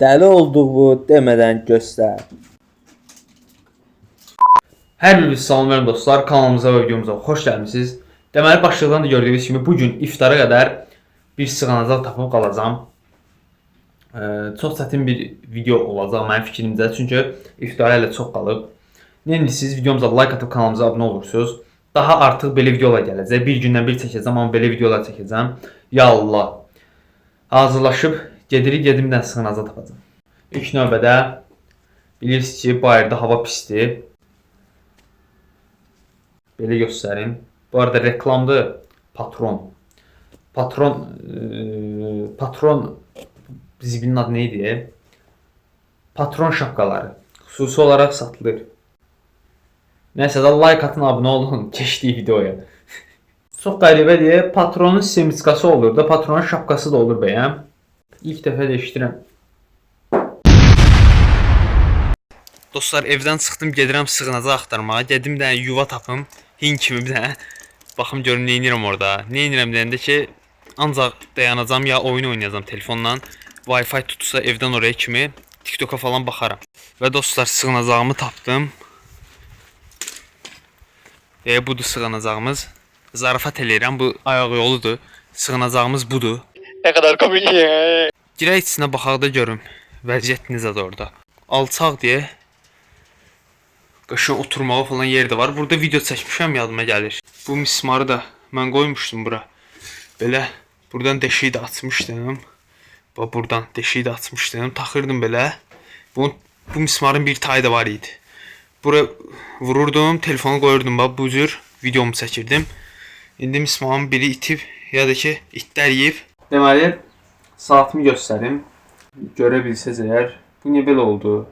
Dəli olduğu demədən göstər. Hər biriniz salamlayın dostlar, kanalımıza və videomuza xoş gəlmisiniz. Deməli, başlıqdan da gördüyünüz kimi bugün iftara qədər bir sığınacaq tapıb qalacağam. Çox çətin bir video olacaq mənim fikrimcə, çünki iftara hələ çox qalıb. Siz videomuza like atıb kanalımıza abunə olursunuz. Daha artıq belə videolar gələcək. Bir gündən bir çəkəcəm, amma belə videolar çəkəcəm. Ya Allah. Hazırlaşıb gedim də sığınacaq tapacağam. İlk növbədə bilirsiniz ki, bayırda hava pisdir. Belə göstərim. Bu arada reklamdır. Patron zibinin adı neydi? Patron şapkaları. Xüsusi olaraq satılır. Nəysə də like atın, abunə olun keçdiyi videoya. Çox qəribədir. Patronun semiskası olur da, patronun şapkası da olur bəyəm. İlk dəfə də eşidirəm. Dostlar, evdən çıxdım, gedirəm sığınacaq axtarmağa. Gedim də yuva tapım. Hin kimi bir dənə. Baxım görüm nə edirəm orada. Nə edirəm deyəndə ki, ancaq dayanacam ya oyun oynayacağam telefonla. Wi-Fi tutsa evdən oraya kimi TikToka falan baxaram. Və dostlar, sığınacağımı tapdım. Budur sığınacağımız. Zarafat eləyirəm, bu ayaq yoludur. Sığınacağımız budur. Ne kadar komik ya. Girək içinə baxaq da görüm. Vəziyyət necədir orada. Alçaq deyə. Qışın oturmağa falan yer də var. Burada video çəkmişəm, yadıma gəlir. Bu mismarı da mən qoymuşdum bura. Belə buradan deşiyi də açmışdım. Buradan deşiyi də açmışdım. Taxırdım belə. Bu mismarın bir tayı da var idi. Bura vururdum, telefonu qoyurdum, bu cür videomu çəkirdim. İndi mismarın biri itib, ya da ki itlər yeyib. Deməli, saatımı göstərim. Görə bilsəz əgər. Bu niyə belə oldu?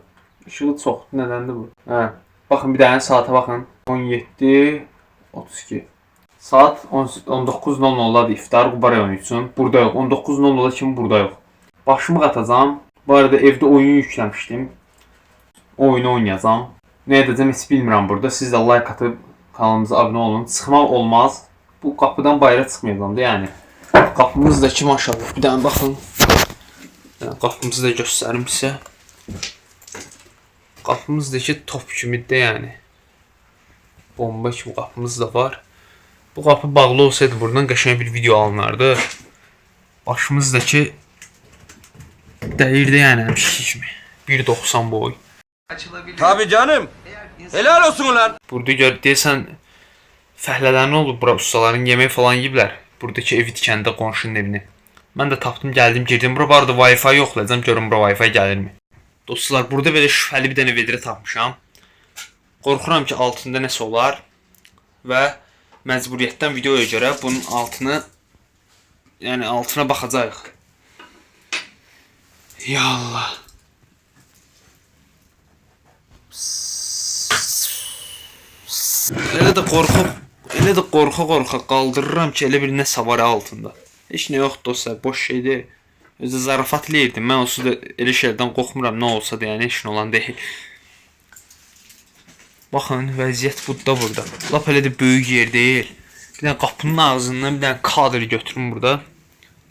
Işığı çoxdur, nədəndir bu? Baxın, bir dənə saata baxın. 17:32. Saat 19:00-dadır iftar Quba rayonu üçün. Burada yox. 19:00 kimi burada yox. Başımı qatacam. Bu arada evdə oyun yükləmişdim. Oyunu oynayacam. Nə edəcəm heç bilmirəm burada. Siz də like atıb kanalımıza abunə olun. Çıxmaq olmaz. Bu qapıdan bayıra çıxmayacam da, yəni. Qapımız da ki, maşallah. Bir dənə baxın. Qapımızı da göstərim sizə. Qapımız da ki, top kimidir, yəni. Bomba kimi qapımız da var. Bu qapı bağlı olsaydı buradan qəşəng bir video alınardı. Başımız da ki, dəyirdi, yəni həmişki kimi. 1.90 boy. Tabii canım. Helal olsun ulan. Burada gör, deyəsən fəhlələrin olub bura, ustaların yemək falan yeyiblər. Buradakı evi tikəndə qonşunun evini. Mən də tapdım, gəldim, girdim. Bura barada Wi-Fi yoxlayacam, görüm bura Wi-Fi gəlirmi? Dostlar, burada belə şübhəli bir dənə vedrə tapmışam. Qorxuram ki, altında nəsə olar. Və məcburiyyətdən videoya görə bunun altını, yəni altına baxacağıq. Ya Allah. Elə də qorxa qaldırıram ki, elə bir nəsə var altında. Heç nə yox dostlar, boş şeydir. Özü zarafat eləyirdim. Mən onsuz da elə şeylərdən qorxmuram, nə olsa da, yəni heç nə olan deyil. Baxın, vəziyyət burada. Lap elə də böyük yer deyil. Bir dənə qapının ağzından bir dənə kadr götürüm burada.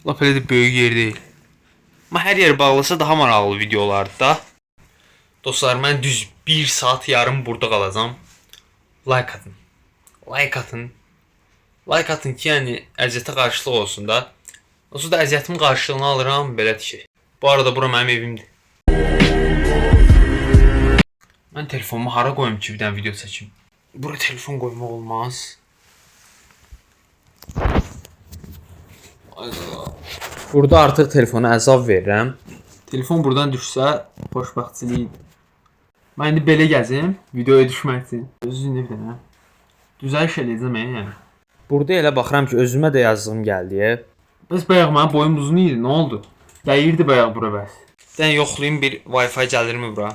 Lap elə də böyük yer deyil. Amma hər yer bağlasa daha maraqlı video olardı da. Dostlar, mən düz 1 saat yarım burada qalacam. Like atın. Like atın ki, yəni əziyyətə qarşılıq olsun da. Onsuz da əziyyətimin qarşılığını alıram, belə ki. Bu arada bura mənim evimdir. Mən telefonumu hara qoyum ki, bir dənə video çəkim? Bura telefon qoymaq olmaz. Burada artıq telefona əzab verirəm. Telefon buradan düşsə, xoşbəxtçilik. Mən indi belə gəzim, videoya düşmək üçün. Özünü bir dənə. Düzəliş eləyəcəm, yəni. Burada elə baxıram ki, özümə də yazdığım gəldi. Bəs bayaq mənim boyum uzun idi, nə oldu? Dəyirdi bayaq bura bəs. Dən yoxlayayım, bir Wi-Fi gəlirmi bura?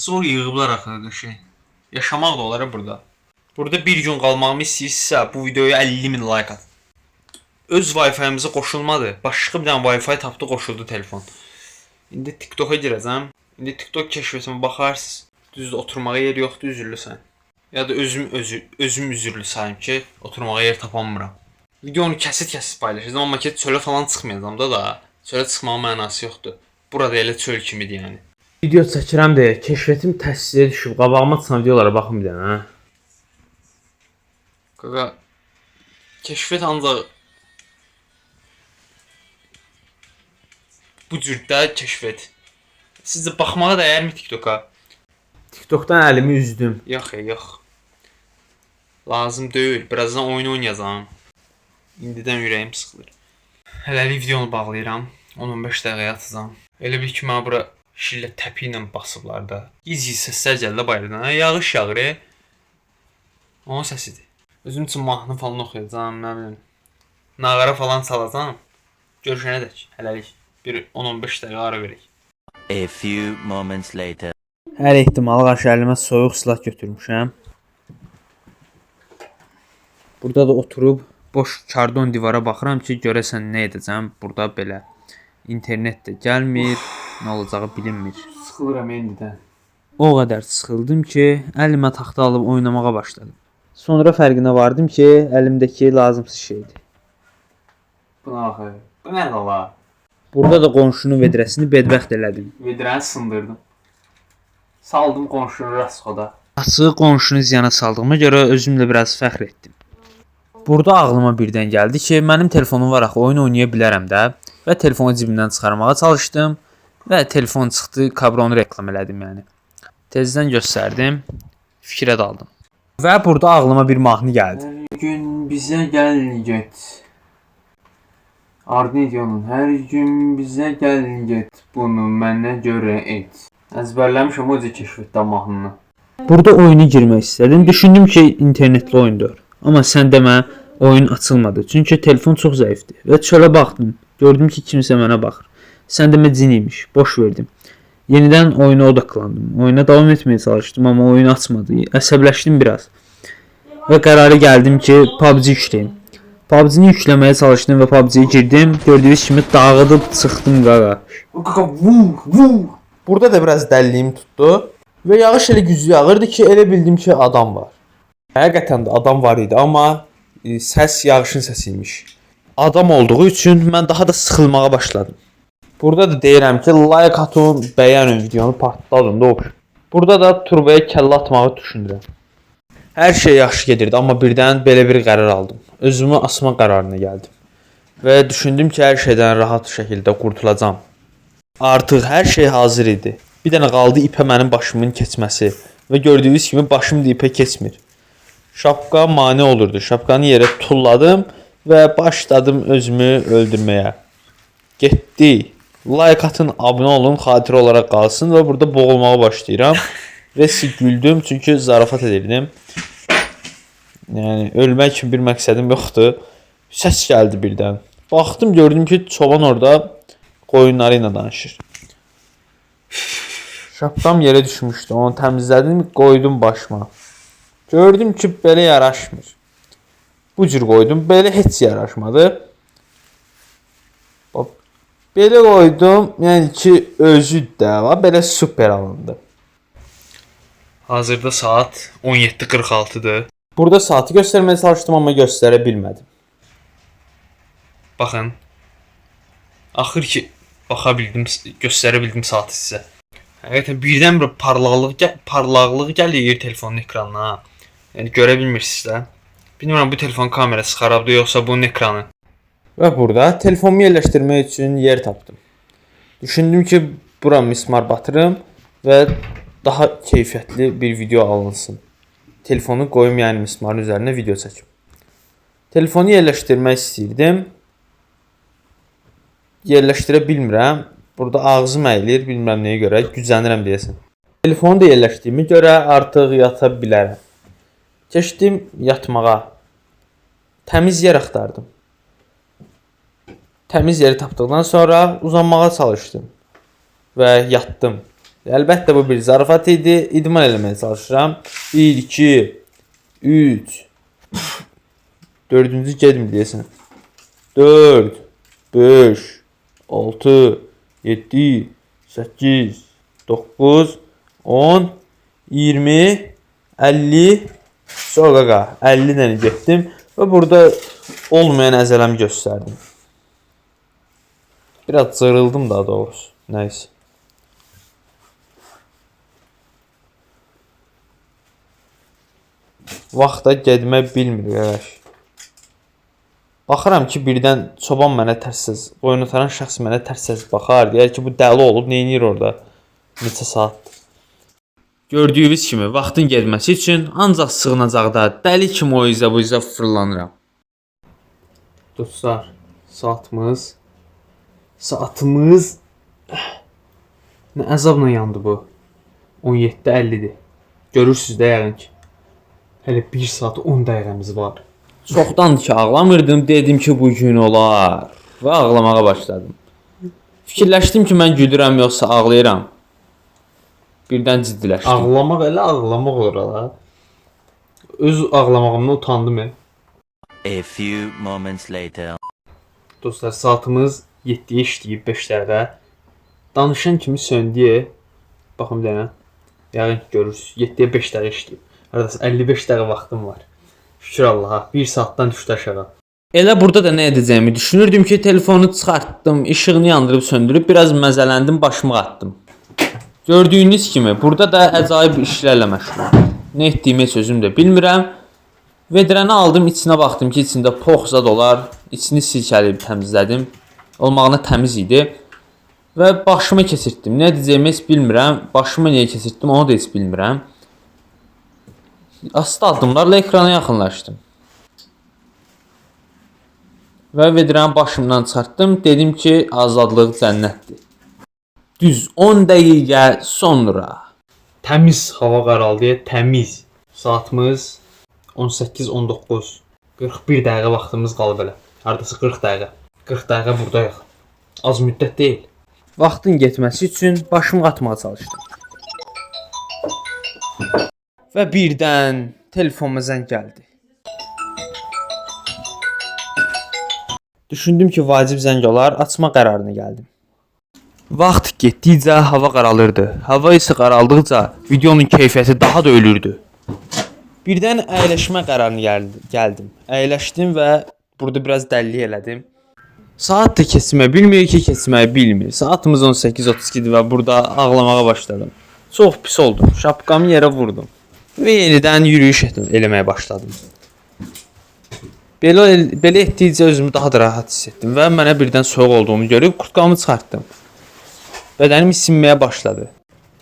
Zor yığıblar axı şey. Yaşamaq da olar burada. Burada bir gün qalmağımı istəyirsinizsə, bu videoya 50.000 like at. Öz Wi-Fi-imizə qoşulmadı. Başqa bir dənə Wi-Fi tapdı, qoşuldu telefon. İndi TikToka girəcəm. İndi TikTok kəşfətimə baxarsınız. Düzdür, oturmağa yer yoxdur, üzürlüsən. Ya da özüm üzürlü sayım ki, oturmağa yer tapamıram. Videonu kəsit paylaşacağam, amma ki çölə falan çıxmayacağam da. Çölə çıxmağın mənası yoxdur. Burada elə çöl kimidir yəni. Video çəkirəm deyə keşfətim təsirə düşüb. Qabağıma çıxan videolara baxın bir dənə, hə. Qaqa keşfət ancaq bu cürdə keşfət. Sizcə baxmağa dəyərmi TikToka? TikTokdan əlimi üzdüm. Yox, yox. Lazım deyil. Birazdan oyun oynayacağam. İndidən ürəyim sıxılır. Hələlik videonu bağlayıram. 10-15 dəqiqəyə atacağam. Elə bil ki, mənə bura şillə təpi ilə basıblar da. Giz-giz səslər gəldi bayırdan. Yağış yağır. Onun səsidir. Özüm üçün mahnı falan oxuyacağam, nə bilim. Nağara falan çalacağam. Görüşənədək. Hələlik bir 10-15 dəqiqə ara verək. A few moments later. Hər ehtimala qarşı əlimə soyuq silah götürmüşəm. Burada da oturub boş kardon divara baxıram ki, görəsən nə edəcəm. Burada belə internet də gəlmir, nə olacağı bilinmir. Sıxılıram indidən. O qədər sıxıldım ki, əlimə taxta alıb oynamağa başladım. Sonra fərqinə vardım ki, əlimdəki lazımsız şeydir. Buna baxır. Bu nədir ola? Burada da qonşunun vedrəsini bedbəxt elədim. Vedrəni sındırdım. Saldım qonşunun rəsxoda. Açığı qonşunu ziyana saldığıma görə özümlə biraz fəxr etdim. Burada ağlıma birdən gəldi ki, mənim telefonum var axı, oyun oynaya bilərəm də. Və telefonu cibimdən çıxarmağa çalışdım və telefon çıxdı, kabronu reklam elədim yəni. Tezdən göstərdim, fikrə daldım. Və burada ağlıma bir mahnı gəldi. Hər gün bizə gəl get. Arnidionun hər gün bizə gəl get. Bunu mənə görə et. Əzbərləmişəm o cür keşfətdən mahnını. Burada oyuna girmək istədim. Düşündüm ki, internetli oyundur. Amma sən demə, oyun açılmadı. Çünki telefon çox zəifdir. Və çölə baxdım. Gördüm ki, kimsə mənə baxır. Sən demə cin imiş. Boş verdim. Yenidən oyuna odaqlandım. Oyuna davam etməyə çalışdım, amma oyun açmadı. Əsəbləşdim biraz. Və qərara gəldim ki, PUBG yükləyim. PUBG-ni yükləməyə çalışdım və PUBG-yə girdim. Gördüyünüz kimi dağıdıb çıxdım qaqa. Qaqa vur. Burada da biraz dəlliyim tutdu. Və yağış elə güclü yağırdı ki, elə bildim ki, adam var. Həqiqətən də adam var idi, amma səs yağışın səsi imiş. Adam olduğu üçün mən daha da sıxılmağa başladım. Burada da deyirəm ki, like atın, bəyənin videonu, partladın da olur. Burada da turbaya kəllə atmağı düşünürəm. Hər şey yaxşı gedirdi, amma birdən belə bir qərar aldım. Özümü asma qərarına gəldim. Və düşündüm ki, hər şeydən rahat şəkildə qurtulacağam. Artıq hər şey hazır idi. Bir dənə qaldı ipə mənim başımın keçməsi. Və gördüyünüz kimi başım da ipə keçmir. Şapka mane olurdu. Şapkanı yerə tulladım və başladım özümü öldürməyə. Getdi. Like atın, abunə olun, xatirə olaraq qalsın və burada boğulmağa başlayıram. Rəsi güldüm çünki zarafat edirdim. Yəni ölmək kimi bir məqsədim yoxdur. Səs gəldi birdən. Baxdım, gördüm ki, çoban orada qoyunları ilə danışır. Şapkam yerə düşmüşdü. Onu təmizlədim, qoydum başıma. Gördüm ki, belə yaraşmır. Bu cür qoydum, belə heç yaraşmadı. Belə qoydum, yəni ki, özü də var, belə super alındı. Hazırda saat 17:46-dır. Burada saati göstərməyə çalışdım, amma göstərə bilmədim. Baxın. Axır ki baxa bildim, göstərə bildim saatı sizə. Həqiqətən birdən bir parlaqlıq gəlir telefonun ekranına. Yəni görə bilmirsiniz də. Bilmirəm bu telefon kamerası xarabdır yoxsa bunun ekranı. Və burada telefonumu yerləşdirmək üçün yer tapdım. Düşündüm ki, bura mismar batırım və daha keyfiyyətli bir video alınsın. Telefonu qoyum, yəni mismarın üzərinə video çəkim. Telefonu yerləşdirmək istəyirdim. Yerləşdirə bilmirəm. Burada ağzım əyilir, bilmirəm nəyə görə, güclənirəm deyəsən. Telefonu da yerləşdiyimə görə artıq yata bilərəm. Keçdim yatmağa. Təmiz yer axtardım. Təmiz yeri tapdıqdan sonra uzanmağa çalışdım və yatdım. Əlbəttə bu bir zarafat idi. İdman eləməyə çalışıram. 1, 2, 3, 4-cü gedim deyəsən. 4, 5, 6, 7, 8, 9, 10, 20, 50, sonra 50 dənə getdim və burada olmayan əzələmi göstərdim. Biraz cırıldım daha doğrusu. Nəysə. Vaxta getmək bilmir qardaş. Baxıram ki, birdən çoban mənə tərssiz, oyun otaran şəxs mənə tərssiz baxar. Deyər ki, bu dəli olub, nə edir orada? Neçə saatdır. Gördüyünüz kimi, vaxtın getməsi üçün ancaq sığınacaqda dəli kimi o izə bu izə fırlanıram. Dostlar, saatımız nə əzabla yandı bu. 17:50-dir. Görürsüz də yəqin ki. Hələ 1 saat 10 dəqiqəmiz var. Çoxdandır ki, ağlamırdım, dedim ki, bu gün olar və ağlamağa başladım. Fikirləşdim ki, mən gülürəm yoxsa ağlayıram. Birdən ciddiləşdim. Ağlamaq elə ağlamaq olur ala. Öz ağlamağımdan utandım mən. A few moments later. Dostlar, saatımız 7-yə işləyib 5 dəqiqə. Danışan kimi söndü. Baxın bir dənə. Yəqin ki, görürsüz. 7-yə 5 dəqiqə işləyib. Aradası 55 dəqiqə vaxtım var. Şükür Allaha. 1 saatdan düşdü aşağı. Elə burada da nə edəcəyimi düşünürdüm ki, telefonu çıxartdım, işığını yandırıb söndürüb biraz məzələndim, başımı atdım. Gördüyünüz kimi, burada da əcaib işlərlə məşğulam. Nə etdiyimi heç özüm də bilmirəm. Vedrəni aldım, içinə baxdım ki, içində pox zad olar. İçini silkələyib təmizlədim. Olmağına təmiz idi. Və başımı keçirtdim. Nə edəcəyimi heç bilmirəm. Başımı niyə keçirtdim, onu da heç bilmirəm. Asta addımlarla ekrana yaxınlaşdım. Və vedrəni başımdan çıxartdım. Dedim ki, azadlıq cənnətdir. Düz 10 dəqiqə sonra. Təmiz hava qaraldı, təmiz. Saatımız 18:19. 41 dəqiqə vaxtımız qalıb elə. Hardasa 40 dəqiqə. 40 dəqiqə buradayıq. Az müddət deyil. Vaxtın getməsi üçün başımı atmağa çalışdım. Və birdən telefonuma zəng gəldi. Düşündüm ki, vacib zəng olar, açma qərarına gəldim. Vaxt getdikcə hava qaralırdı. Hava isə qaraldıqca videonun keyfiyyəti daha da ölürdü. Birdən əyləşmə qərarına gəldim. Əyləşdim və burada biraz dəllik elədim. Saat da keçmə bilmir ki, keçməyi bilmir. Saatımız 18:32-dir və burada ağlamağa başladım. Çox pis oldum. Şapkamı yerə vurdum. Və yenidən yürüyüş eləməyə başladım. Belə etdikcə özümü daha da rahat hiss etdim və mənə birdən soyuq olduğunu görüb kurtkamı çıxartdım. Bədənim isinməyə başladı.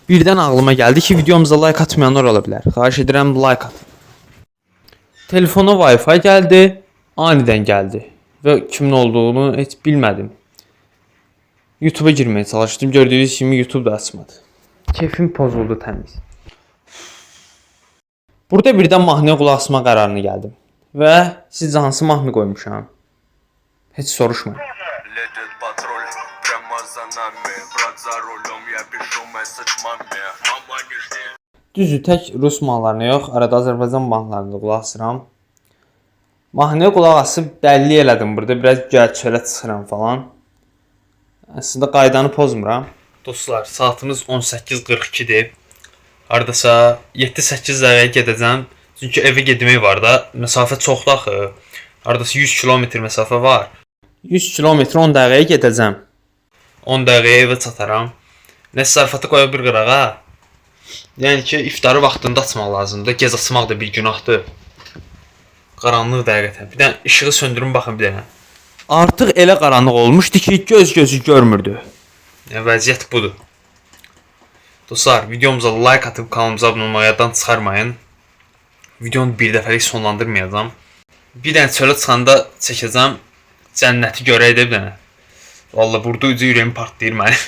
Birdən ağlıma gəldi ki, videomuza like atmayanlar ola bilər. Xahiş edirəm, like atın. Telefona Wi-Fi gəldi, anidən gəldi və kimin olduğunu heç bilmədim. YouTube-a girməyə çalışdım, gördüyünüz kimi YouTube da açmadı. Keyfim pozuldu təmiz. Burada birdən mahnıya qulaq asma qərarına gəldim. Və sizcə hansı mahnı qoymuşam? Heç soruşmayın. Düzdür, tək rus mahnılarına yox, arada Azərbaycan mahnılarına da qulaq asıram. Mahnıya qulaq asıb dəlli elədim burada, biraz gəl-çölə çıxıram falan. Əslində qaydanı pozmuram. Dostlar, saatımız 18:42-dir. Hardasa 7-8 dəqiqə gedəcəm. Çünki evə getmək var da, məsafə çoxdur axı. Hardasa 100 kilometr məsafə var. 100 kilometr 10 dəqiqəyə gedəcəm. 10 dəqiqəyə evə çataram. Nəsə zarafatı qoya bir qırağa. Yəni ki, iftarı vaxtında açmaq lazımdır. Gec açmaq da bir günahdır. Qaranlıq dəqiqətən. Bir dənə işığı söndürün baxın bir dənə. Artıq elə qaranlıq olmuşdu ki, göz gözü görmürdü. Yəni vəziyyət budur. Dostlar, videomuza like atıb kanalımıza abunə olmağı yaddan çıxarmayın. Videonu bir dəfəlik sonlandırmayacağam. Bir dənə çölə çıxanda çəkəcəm. Cənnəti görək də bir dənə. Vallahi burada ucu ürəyim partlayır mənim.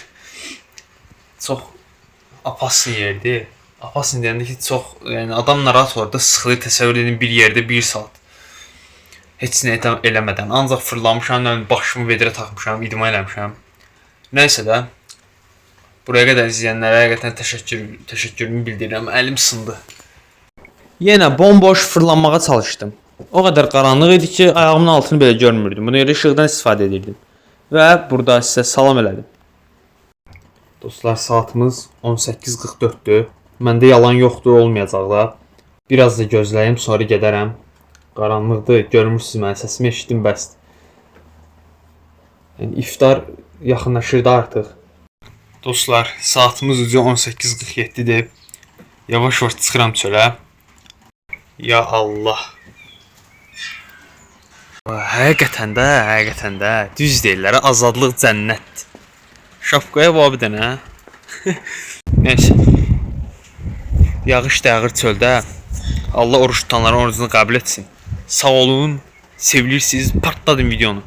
Çox apasın yerdir. Apasın deyəndə ki, çox, yəni adam narahat olur da, sıxılır, təsəvvür edin bir yerdə 1 saat. Heç nə eləmədən, ancaq fırlamışam, başımı vedrə taxmışam, idman eləmişəm. Nəysə də, buraya qədər izləyənlərə həqiqətən təşəkkürümü bildirirəm, əlim sındı. Yenə bomboş fırlanmağa çalışdım. O qədər qaranlıq idi ki, ayağımın altını belə görmürdüm. Buna görə işıqdan istifadə edirdim. Və burada sizə salam elədim. Dostlar, saatımız 18:44-dür. Məndə yalan yoxdur, olmayacaq da. Biraz da gözləyim, sonra gedərəm. Qaranlıqdır, görmürsünüz mən səsimi eşitdim bəsdir. Yəni iftar yaxınlaşırdı artıq. Dostlar, saatimiz ucu 18:47-dir. Yavaş-yavaş çıxıram çölə. Ya Allah. Həqiqətən də düz deyirlər, azadlıq cənnətdir. Şapkaya bax bir dənə. Nəysə. Yağış da yağır çöldə. Allah oruç tutanların orucunu qəbul etsin. Sağ olun, sevilirsiniz. Partladım videonu.